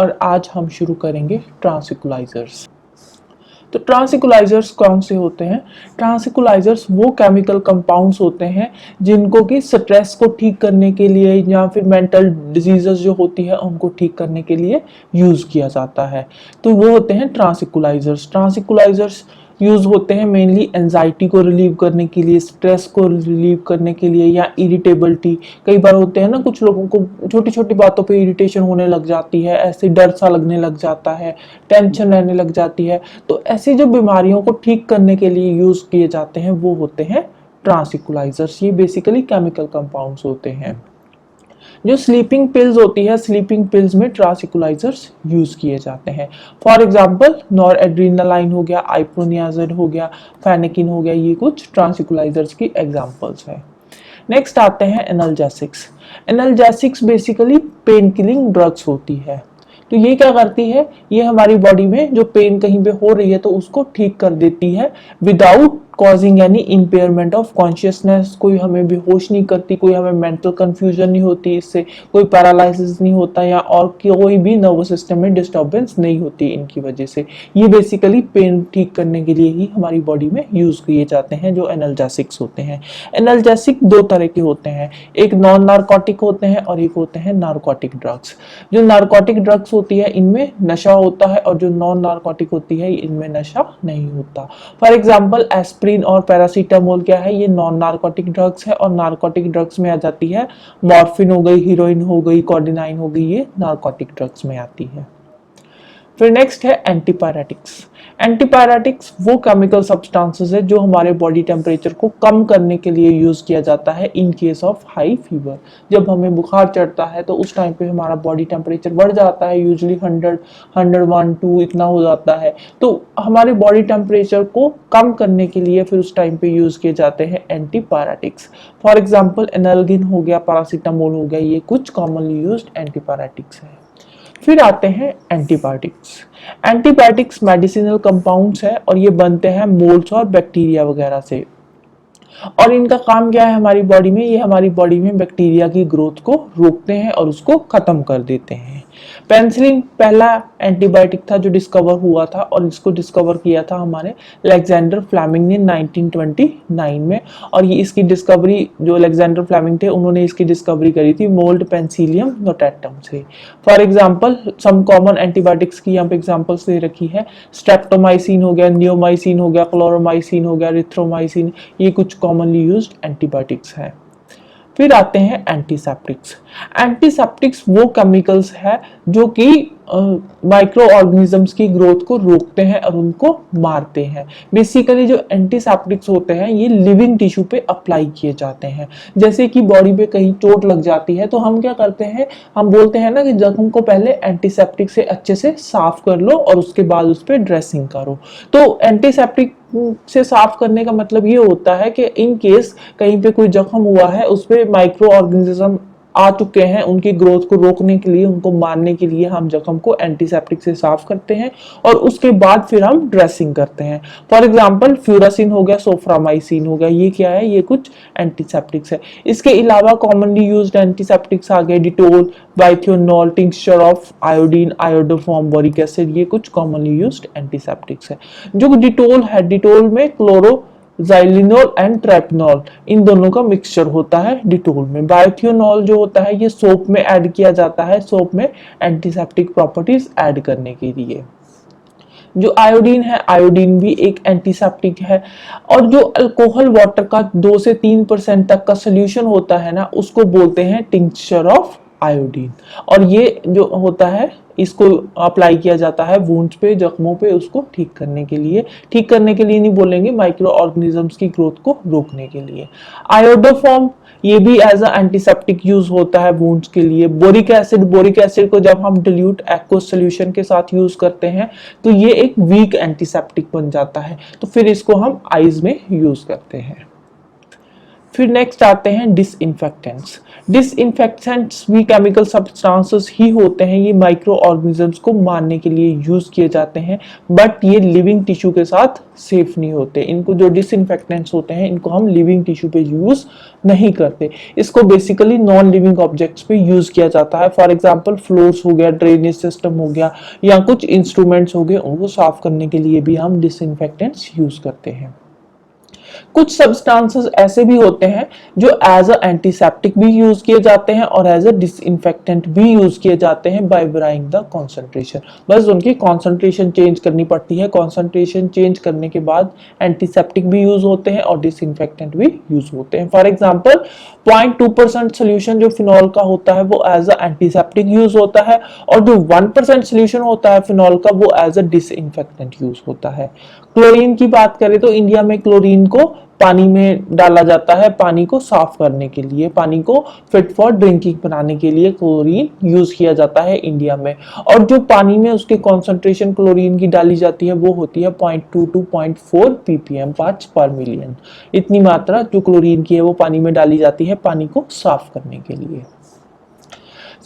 और आज हम शुरू करेंगे ट्रांसइक्वलाइजर्स। तो ट्रांसइक्वलाइजर्स कौन से होते हैं? ट्रांसइक्वलाइजर्स वो केमिकल कंपाउंड्स होते हैं जिनको कि स्ट्रेस को ठीक करने के लिए या फिर मेंटल डिजीजेस जो होती है उनको ठीक करने के लिए यूज किया जाता है। तो वो होते हैं ट्रांसइक्वलाइजर्स। ट्रांसइक्वलाइजर्स यूज होते हैं मेनली एंजाइटी को रिलीव करने के लिए, स्ट्रेस को रिलीव करने के लिए, या इरिटेबिलिटी। कई बार होते हैं ना, कुछ लोगों को छोटी छोटी बातों पे इरिटेशन होने लग जाती है, ऐसे डर सा लगने लग जाता है, टेंशन रहने लग जाती है। तो ऐसी जो बीमारियों को ठीक करने के लिए यूज किए जाते हैं वो होते हैं ट्रांसइक्वलाइजर्स। ये बेसिकली केमिकल कंपाउंड्स होते हैं। जो स्लीपिंग पिल्स होती है, स्लीपिंग पिल्स में ट्रांसइक्वलाइजर्स यूज किए जाते हैं। फॉर एग्जांपल नॉरएड्रेनालाइन हो गया, आइप्रोनियाजोल हो गया, फेनेकिन हो गया, ये कुछ ट्रांसइक्वलाइजर्स की एग्जांपल्स है। नेक्स्ट आते हैं analgesics. Analgesics basically pain killing drugs होती है। तो ये क्या करती है, ये हमारी बॉडी में जो पेन कहीं पे हो रही है तो उसको ठीक कर देती है without causing any impairment of consciousness. कोई हमें बेहोश नहीं करती, कोई हमें मेंटल कंफ्यूजन नहीं होती, इससे कोई पैरालिसिस नहीं होता या और कोई भी नर्वस सिस्टम में डिस्टर्बेंस नहीं होती इनकी वजह से। ये बेसिकली पेन ठीक करने के लिए ही हमारी बॉडी में यूज किए जाते हैं जो एनाल्जेसिक्स होते हैं। एनाल्जेसिक दो तरह के होते हैं, एक नॉन नार्कोटिक होते हैं और एक होते हैं नार्कोटिक ड्रग्स। जो नार्कोटिक ड्रग्स होती है इनमें नशा होता है और जो नॉन नार्कोटिक होती है इनमें नशा नहीं होता। फॉर एग्जांपल एस्प्रिन और पैरासीटामोल क्या है, ये नॉन नार्कोटिक ड्रग्स है, और नार्कोटिक ड्रग्स में आ जाती है मॉर्फिन हो गई, हीरोइन हो गई, कोर्डिनाइन हो गई, ये नार्कोटिक ड्रग्स में आती है। फिर नेक्स्ट है एंटीपायरेटिक्स। एंटीपायरेटिक्स वो केमिकल सब्सटेंसेस है जो हमारे बॉडी टेम्परेचर को कम करने के लिए यूज किया जाता है in case of high fever. जब हमें बुखार चढ़ता है तो उस टाइम पे हमारा बॉडी टेम्परेचर बढ़ जाता है, यूजुअली 100, 101, 2 इतना हो जाता है। तो हमारे बॉडी टेम्परेचर को कम करने के लिए फिर उस टाइम पे यूज किए जाते हैं एंटीपायरेटिक्स। फॉर एग्जाम्पल एनाल्गिन हो गया, पैरासीटामोल हो गया, ये कुछ कॉमनली यूज्ड एंटीपायरेटिक्स है। फिर आते हैं एंटीबायोटिक्स। एंटीबायोटिक्स मेडिसिनल कंपाउंड्स है और ये बनते हैं मोल्ड्स और बैक्टीरिया वगैरह से। और इनका काम क्या है हमारी बॉडी में, ये हमारी बॉडी में बैक्टीरिया की ग्रोथ को रोकते हैं और उसको खत्म कर देते हैं। पेनिसिलिन पहला एंटीबायोटिक था जो डिस्कवर हुआ था और इसको डिस्कवर किया था हमारे अलेक्जेंडर फ्लेमिंग ने 1929 में। और ये इसकी डिस्कवरी जो अलेक्जेंडर फ्लेमिंग थे उन्होंने इसकी डिस्कवरी करी थी मोल्ड पेनिसिलियम नोटाटम से। For example some common antibiotics की यहाँ पे एग्जांपल्स दे रखी है। स्ट्रेप्टोमाइसिन हो गया, नियोमाइसिन हो गया, क्लोरोमाइसिन हो गया, रिथ्रोमाइसिन, ये कुछ कॉमनली यूज्ड एंटीबायोटिक्स है। फिर आते हैं एंटीसेप्टिक्स। एंटीसेप्टिक्स वो केमिकल्स है जो कि माइक्रो ऑर्गेनिजम्स की ग्रोथ को रोकते हैं और उनको मारते हैं। बेसिकली जो एंटीसेप्टिक्स होते हैं ये लिविंग टिश्यू पे अप्लाई किए जाते हैं। जैसे कि बॉडी पे कहीं चोट लग जाती है तो हम क्या करते हैं, हम बोलते हैं ना कि जख्म को पहले एंटीसेप्टिक से अच्छे से साफ कर लो और उसके बाद उस पर ड्रेसिंग करो। तो एंटीसेप्टिक से साफ करने का मतलब ये होता है कि इन केस कहीं पे कोई जख्म हुआ है उस पे माइक्रो ऑर्गेनिज्म आ चुके हैं, उनकी ग्रोथ को रोकने के लिए, उनको मारने के लिए हम जख्म को एंटीसेप्टिक से साफ करते हैं और उसके बाद फिर हम ड्रेसिंग करते हैं। फॉर एग्जांपल फ्यूरासिन हो गया, सोफ्रामाइसिन हो गया, ये क्या है, ये कुछ एंटीसेप्टिक्स है। इसके अलावा कॉमनली यूज्ड एंटीसेप्टिक्स आ गए Dettol, bithionol, tincture of iodine, iodoform, boric acid, ये कुछ कॉमनली यूज्ड एंटीसेप्टिक्स है। जो डिटोल है, डिटोल में क्लोरो ज़ाइलिनोल एंड ट्रेपनॉल इन दोनों का मिक्सचर होता है डिटोल में। बायोथियोनॉल जो होता है ये सोप में ऐड किया जाता है, सोप में एंटीसेप्टिक प्रॉपर्टीज ऐड करने के लिए। जो आयोडीन है, आयोडीन भी एक एंटीसेप्टिक है। और जो अल्कोहल वाटर का 2 से 3% तक का सोल्यूशन होता है ना, उसको बोलते हैं टिंक्चर ऑफ आयोडीन। और ये जो होता है इसको अप्लाई किया जाता है वुंड्स पे, जख्मों पे, उसको ठीक करने के लिए। ठीक करने के लिए नहीं बोलेंगे, माइक्रो ऑर्गेनिजम्स की ग्रोथ को रोकने के लिए। आयोडोफॉर्म ये भी एज अ एंटीसेप्टिक यूज होता है वुंड्स के लिए। बोरिक एसिड, बोरिक एसिड को जब हम डिल्यूट एक्वस सॉल्यूशन के साथ यूज करते हैं तो ये एक वीक एंटीसेप्टिक बन जाता है, तो फिर इसको हम आईज में यूज करते हैं। फिर नेक्स्ट आते हैं डिसइंफेक्टेंट्स। डिसइंफेक्टेंट्स भी केमिकल सब्सटेंसेस ही होते हैं, ये माइक्रो ऑर्गेनिजम्स को मारने के लिए यूज किए जाते हैं, बट ये लिविंग टिश्यू के साथ सेफ नहीं होते। इनको जो डिसइंफेक्टेंट्स होते हैं इनको हम लिविंग टिश्यू पे यूज नहीं करते, इसको बेसिकली नॉन लिविंग ऑब्जेक्ट्स पे यूज किया जाता है। फॉर एग्जांपल फ्लोर्स हो गया, ड्रेनेज सिस्टम हो गया, या कुछ इंस्ट्रूमेंट्स हो गए, उनको साफ करने के लिए भी हम डिसइंफेक्टेंट्स यूज करते हैं। कुछ सब्सटेंसेस ऐसे भी होते हैं जो एज अ एंटीसेप्टिक भी यूज किए जाते हैं और एज अ डिसइंफेक्टेंट भी यूज किए जाते हैं बाय वेराइंग द कंसंट्रेशन। बस उनकी कंसंट्रेशन चेंज करनी पड़ती है, कंसंट्रेशन चेंज करने के बाद एंटीसेप्टिक भी यूज होते हैं और डिसइंफेक्टेंट भी यूज होते हैं। फॉर एग्जांपल 0.2% सोल्यूशन जो फिनॉल का होता है वो एज अ एंटीसेप्टिक यूज होता है, और जो 1% सोल्यूशन होता है फिनॉल का वो एज अ डिसइंफेक्टेंट यूज होता है। क्लोरीन की बात करें तो इंडिया में क्लोरीन को पानी में डाला जाता है पानी को साफ करने के लिए, पानी को फिट फॉर ड्रिंकिंग बनाने के लिए क्लोरीन यूज किया जाता है इंडिया में। और जो पानी में उसके कॉन्सेंट्रेशन क्लोरीन की डाली जाती है वो होती है 0.2 to 0.4 ppm पार्ट्स पर मिलियन। इतनी मात्रा जो क्लोरीन की है वो पानी में डाली जाती है पानी को साफ करने के लिए।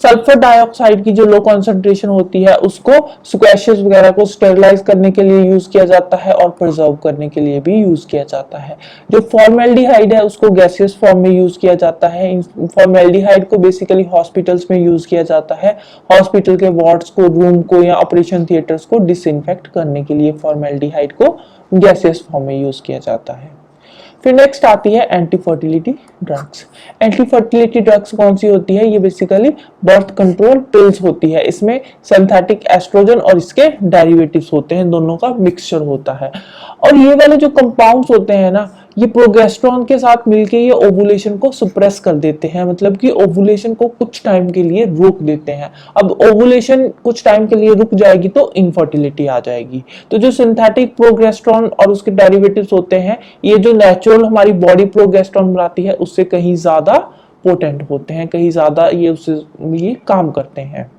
सल्फर डाइऑक्साइड की जो लो कॉन्सेंट्रेशन होती है उसको स्क्वैशेस वगैरह को स्टेरिलाइज करने के लिए यूज किया जाता है और प्रिजर्व करने के लिए भी यूज किया जाता है। जो फॉर्मेल्डिहाइड है उसको गैसियस फॉर्म में यूज किया जाता है। फॉर्मेल्डिहाइड को बेसिकली हॉस्पिटल्स में यूज किया जाता है, हॉस्पिटल के वार्ड्स को, रूम को या ऑपरेशन थिएटर्स को डिसइंफेक्ट करने के लिए फॉर्मेल्डिहाइड को गैसियस फॉर्म में यूज किया जाता है। फिर नेक्स्ट आती है anti fertility drugs. Anti fertility drugs कौन सी होती है? ये बेसिकली बर्थ कंट्रोल पिल्स होती है। इसमें सिंथेटिक एस्ट्रोजन और इसके डेरिवेटिव्स होते हैं, दोनों का मिक्सचर होता है। और ये वाले जो कंपाउंड्स होते हैं ना, ये प्रोजेस्टेरोन के साथ मिलके ये ओवुलेशन को सप्रेस कर देते हैं, मतलब कि ओवुलेशन को कुछ टाइम के लिए रोक देते हैं। अब ओवुलेशन कुछ टाइम के लिए रुक जाएगी तो इनफर्टिलिटी आ जाएगी। तो जो सिंथेटिक प्रोजेस्टेरोन और उसके डेरिवेटिव्स होते हैं, ये जो नेचुरल हमारी बॉडी प्रोजेस्टेरोन बनाती है उससे कहीं ज्यादा पोटेंट होते हैं, कहीं ज्यादा ये काम करते हैं।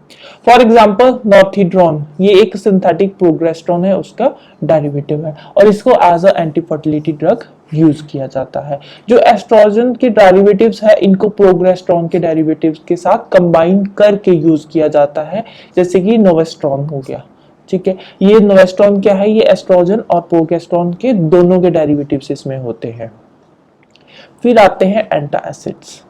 फॉर एग्जाम्पल नॉर्थिड्रोन, ये एक सिंथेटिक प्रोजेस्टेरोन है, उसका डेरिवेटिव है और इसको as a anti fertility drug use किया जाता है। जो एस्ट्रोजन के डेरिवेटिव्स है इनको प्रोजेस्टेरोन के डेरिवेटिव्स के साथ कंबाइन करके यूज किया जाता है, जैसे कि नोवेस्ट्रॉन हो गया। ठीक है, ये नोवेस्ट्रॉन क्या है? ये एस्ट्रोजन और प्रोजेस्टेरोन के दोनों के डेरिवेटिव्स इसमें होते हैं। फिर आते हैं एंटासिड्स।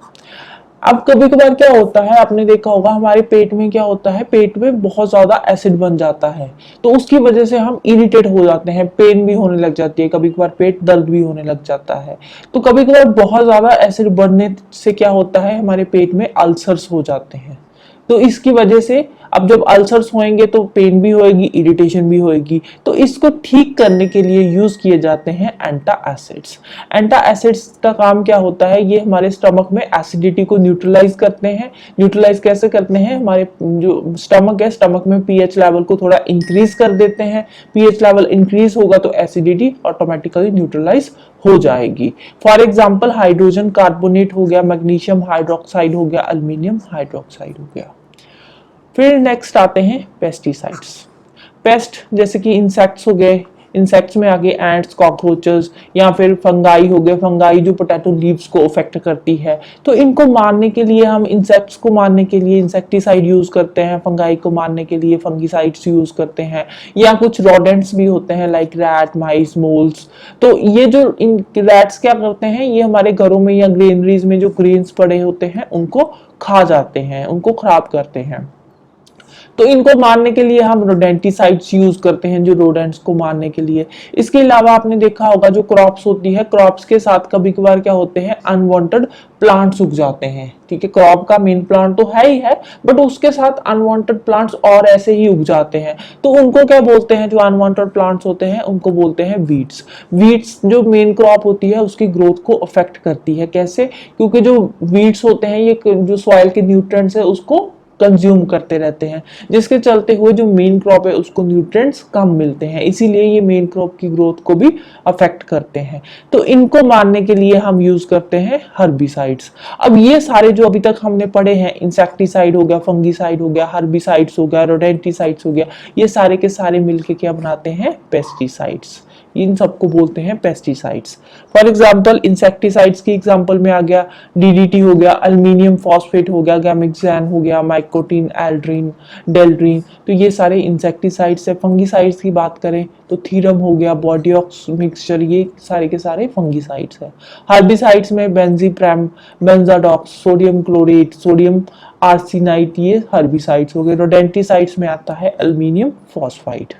अब कभी कभार क्या होता है, आपने देखा होगा हमारे पेट में क्या होता है, पेट में बहुत ज्यादा एसिड बन जाता है, तो उसकी वजह से हम इरिटेट हो जाते हैं, पेन भी होने लग जाती है, कभी कभार पेट दर्द भी होने लग जाता है। तो कभी कभार बहुत ज्यादा एसिड बढ़ने से क्या होता है, हमारे पेट में अल्सर्स हो जाते हैं। तो इसकी वजह से अब जब अल्सर्स होंगे तो पेन भी होएगी, इरिटेशन भी होएगी। तो इसको ठीक करने के लिए यूज किए जाते हैं एंटासिड्स। एंटासिड्स का काम क्या होता है? ये हमारे स्टमक में एसिडिटी को न्यूट्रलाइज करते हैं। न्यूट्रलाइज कैसे करते हैं? हमारे जो स्टमक है, स्टमक में पीएच लेवल को थोड़ा इंक्रीज कर देते हैं। पीएच लेवल इंक्रीज होगा तो एसिडिटी ऑटोमेटिकली न्यूट्रलाइज हो जाएगी। फॉर एग्जाम्पल हाइड्रोजन कार्बोनेट हो गया, मैग्नीशियम हाइड्रोक्साइड हो गया, अल्मीनियम हाइड्रोक्साइड हो गया। फिर नेक्स्ट आते हैं पेस्टिसाइड्स। पेस्ट जैसे कि इंसेक्ट्स हो गए, इंसेक्ट्स में आगे एंट्स, कॉकरोचेस या फिर फंगाई हो गए, फंगाई जो पोटैटो लीव्स को अफेक्ट करती है। तो इनको मारने के लिए हम इंसेक्ट्स को मारने के लिए इंसेक्टिसाइड यूज करते हैं, फंगाई को मारने के लिए फंगिसाइड्स यूज करते हैं, या कुछ रोडेंट्स भी होते हैं लाइक रैट, माइस, मोल्स। तो ये जो इन रैट्स क्या करते हैं, ये हमारे घरों में या ग्रेनरीज में जो ग्रेन्स पड़े होते हैं उनको खा जाते हैं, उनको खराब करते हैं। तो इनको मारने के लिए हम रोडेंटिसाइड्स यूज करते हैं, जो रोडेंट्स को मारने के लिए। इसके अलावा आपने देखा होगा जो क्रॉप्स होती है, क्रॉप्स के साथ कभी कभार क्या होते हैं, अनवांटेड प्लांट्स उग जाते हैं। ठीक है, क्रॉप का मेन प्लांट तो है ही है, बट उसके साथ अनवांटेड प्लांट्स और ऐसे ही उग जाते हैं। तो उनको क्या बोलते हैं? जो अनवांटेड प्लांट्स होते हैं उनको बोलते हैं वीड्स। वीड्स जो मेन क्रॉप होती है उसकी ग्रोथ को अफेक्ट करती है। कैसे? क्योंकि जो वीड्स होते हैं ये जो सॉइल के न्यूट्रिएंट्स है उसको कंज्यूम करते रहते हैं, जिसके चलते हुए जो मेन क्रॉप है उसको न्यूट्रिएंट्स कम मिलते हैं, इसीलिए ये मेन क्रॉप की ग्रोथ को भी अफेक्ट करते हैं। तो इनको मारने के लिए हम यूज करते हैं हर्बिसाइड्स। अब ये सारे जो अभी तक हमने पढ़े हैं, इंसेक्टिसाइड हो गया, फंगिसाइड हो गया, हर्बिसाइड्स हो गया, रोडेंटिसाइड्स हो गया, ये सारे के सारे मिलके क्या बनाते हैं? पेस्टिसाइड्स। इन सबको बोलते हैं पेस्टिसाइड्स। फॉर एग्जांपल इंसेक्टिसाइड्स की एग्जांपल में आ गया डीडीटी हो गया, अल्मीनियम फॉस्फेट हो गया, गैमिक्सैन हो गया, माइकोटिन, एल्ड्रीन, डेल्ड्रीन, तो ये सारे इंसेक्टिसाइड्स है। फंगीसाइड्स की बात करें तो थीरम हो गया, बॉर्डियोक्स मिक्सचर, ये सारे के सारे फंगीसाइड्स है। हर्बिसाइड्स में बेंजीप्रैम, बेंजाडॉक्स, सोडियम क्लोरेट, सोडियम आर्सेनाइट, ये हर्बिसाइड्स हो गए। रोडेंटिसाइड्स में आता है एल्युमिनियम फॉस्फाइड।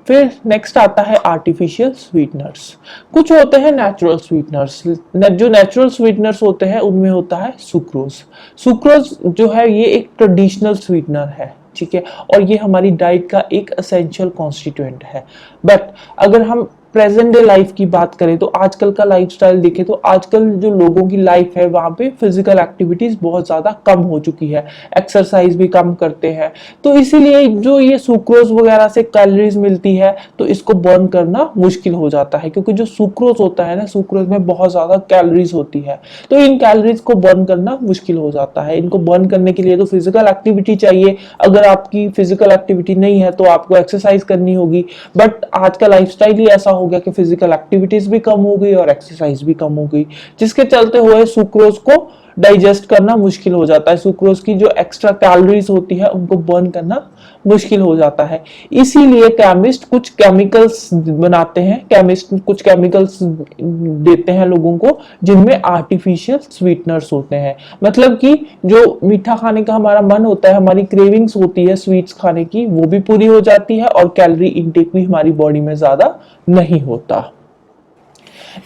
फिर नेक्स्ट आता है आर्टिफिशियल स्वीटनर्स। कुछ होते हैं नेचुरल स्वीटनर्स। जो नेचुरल स्वीटनर्स होते हैं उनमें होता है सुक्रोज। सुक्रोज जो है ये एक ट्रेडिशनल स्वीटनर है, ठीक है, और ये हमारी डाइट का एक एसेंशियल कॉन्स्टिट्यूएंट है। बट अगर हम प्रेजेंट डे लाइफ की बात करें तो आजकल का लाइफस्टाइल देखें तो आजकल जो लोगों की लाइफ है वहां पे फिजिकल एक्टिविटीज बहुत ज्यादा कम हो चुकी है, एक्सरसाइज भी कम करते हैं, तो इसीलिए जो ये सुक्रोज वगैरह से कैलोरीज मिलती है तो इसको बर्न करना मुश्किल हो जाता है, क्योंकि जो सुक्रोज होता है ना, सुक्रोज में बहुत ज्यादा कैलोरीज होती है, तो इन कैलोरीज को बर्न करना मुश्किल हो जाता है। इनको बर्न करने के लिए तो फिजिकल एक्टिविटी चाहिए। अगर आपकी फिजिकल एक्टिविटी नहीं है तो आपको एक्सरसाइज करनी होगी, बट आज का लाइफस्टाइल ही ऐसा हो गया कि फिजिकल एक्टिविटीज भी कम हो गई और एक्सरसाइज भी कम हो गई, जिसके चलते हुए सुक्रोज को डाइजेस्ट करना मुश्किल हो जाता है। सुक्रोज की जो एक्स्ट्रा कैलोरीज होती है उनको बर्न करना मुश्किल हो जाता है। इसीलिए केमिस्ट कुछ केमिकल्स बनाते हैं, केमिस्ट कुछ केमिकल्स देते हैं लोगों को जिनमें आर्टिफिशियल स्वीटनर्स होते हैं। मतलब कि जो मीठा खाने का हमारा मन होता है, हमारी क्रेविंग्स होती है स्वीट्स खाने की, वो भी पूरी हो जाती है और कैलोरी इंटेक भी हमारी बॉडी में ज्यादा नहीं होता।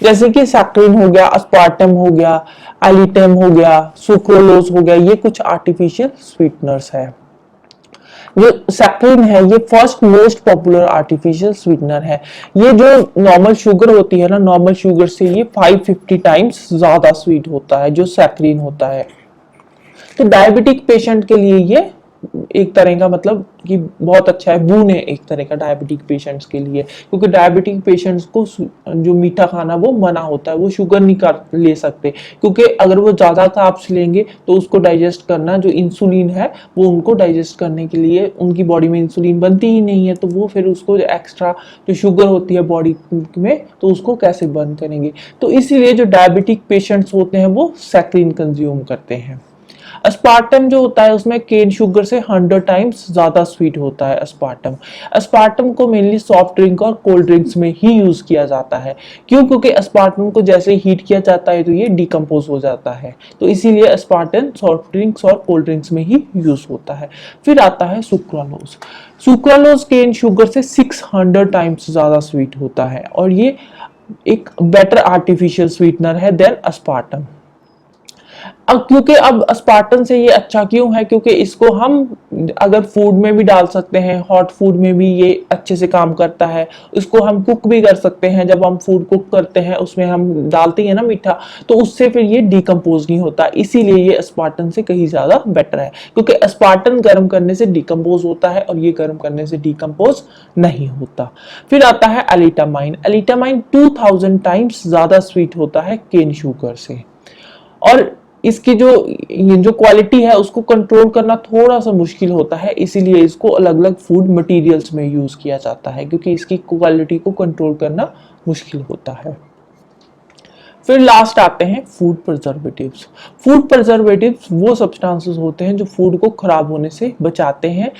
जैसे कि सैक्रिन हो गया, अस्पार्टम हो गया, एलिटम हो गया, सुक्रोलोज हो गया, ये कुछ आर्टिफिशियल स्वीटनर्स है। जो सैक्रिन है ये first most popular artificial sweetener है। ये जो नॉर्मल शुगर होती है ना, नॉर्मल शुगर से ये 550 टाइम्स ज्यादा स्वीट होता है जो सैक्रिन होता है। तो डायबिटिक पेशेंट के लिए ये एक तरह का मतलब कि बहुत अच्छा है, बून है एक तरह का डायबिटिक पेशेंट्स के लिए, क्योंकि डायबिटिक पेशेंट्स को जो मीठा खाना वो मना होता है, वो शुगर नहीं कर ले सकते, क्योंकि अगर वो ज्यादा कार्ब्स लेंगे तो उसको डाइजेस्ट करना, जो इंसुलिन है वो उनको डाइजेस्ट करने के लिए उनकी बॉडी में इंसुलिन बनती ही नहीं है, तो वो फिर उसको एक्स्ट्रा जो शुगर होती है बॉडी में तो उसको कैसे बर्न करेंगे। तो इसीलिए जो डायबिटिक पेशेंट्स होते हैं वो सैक्रिन कंज्यूम करते हैं। अस्पार्टम जो होता है उसमें केन शुगर से 100 टाइम्स ज्यादा स्वीट होता है अस्पार्टम। अस्पार्टम को मेनली सॉफ्ट ड्रिंक और कोल्ड ड्रिंक्स में ही यूज किया जाता है। क्यों? क्योंकि अस्पार्टम को जैसे हीट किया जाता है तो ये डिकम्पोज हो जाता है, तो इसीलिए अस्पार्टम सॉफ्ट ड्रिंक्स और कोल्ड ड्रिंक्स में ही यूज होता है। फिर आता है सुक्रालोज। सुक्रालोज केन शुगर से 600 टाइम्स ज्यादा स्वीट होता है और ये एक बेटर आर्टिफिशियल स्वीटनर है देन अस्पार्टम। अब क्योंकि अब अस्पार्टम से ये अच्छा क्यों है? क्योंकि इसको हम अगर फूड में भी डाल सकते हैं, हॉट फूड में भी ये अच्छे से काम करता है। इसको हम कुक भी कर सकते हैं, जब हम फूड कुक करते हैं उसमें हम डालते हैं ना मीठा, तो उससे फिर ये डिकम्पोज नहीं होता, इसीलिए ये अस्पार्टम से कहीं ज्यादा बेटर है, क्योंकि अस्पार्टम गर्म करने से डिकम्पोज होता है और ये गर्म करने से डिकम्पोज नहीं होता। फिर आता है एलिटामाइन। एलिटामाइन 2000 टाइम्स ज्यादा स्वीट होता है केन शुगर से, और इसकी जो क्वालिटी है उसको कंट्रोल करना थोड़ा सा मुश्किल होता है, इसीलिए इसको अलग अलग फूड मटेरियल्स में यूज किया जाता है, क्योंकि इसकी क्वालिटी को कंट्रोल करना मुश्किल होता है। फिर लास्ट आते हैं फूड प्रिजर्वेटिव्स। फूड प्रिजर्वेटिव्स वो सब्सटेंसेस होते हैं जो फूड को खराब होने से बचाते हैं।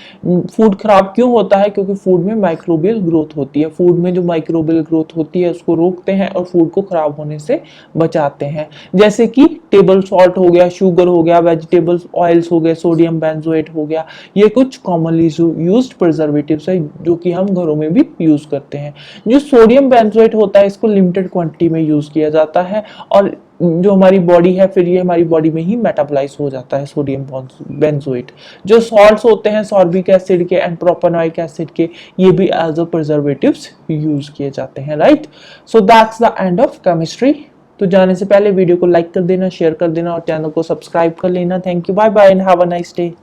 फूड खराब क्यों होता है? क्योंकि फूड में माइक्रोबियल ग्रोथ होती है। फूड में जो माइक्रोबियल ग्रोथ होती है उसको रोकते हैं और फूड को खराब होने से बचाते हैं। जैसे कि टेबल सॉल्ट हो गया, शुगर हो गया, वेजिटेबल ऑयल्स हो गए, सोडियम बेंजोएट हो गया, ये कुछ कॉमनली यूज्ड प्रिजर्वेटिव्स है जो कि हम घरों में भी यूज करते हैं। जो सोडियम बेंजोएट होता है इसको लिमिटेड क्वांटिटी में यूज किया जाता है और जो हमारी बॉडी है फिर ये हमारी बॉडी में ही मेटाबोलाइज हो जाता है सोडियम बेंजोएट। जो सॉल्ट्स होते हैं सॉर्बिक एसिड के एंड प्रोपेनोइक एसिड के, ये भी एज अ प्रिजर्वेटिव्स यूज किए जाते हैं, right. So that's the end of chemistry. तो जाने से पहले वीडियो को लाइक कर देना, शेयर कर देना और चैनल को सब्सक्राइब कर लेना। Thank you, bye bye and have a nice day.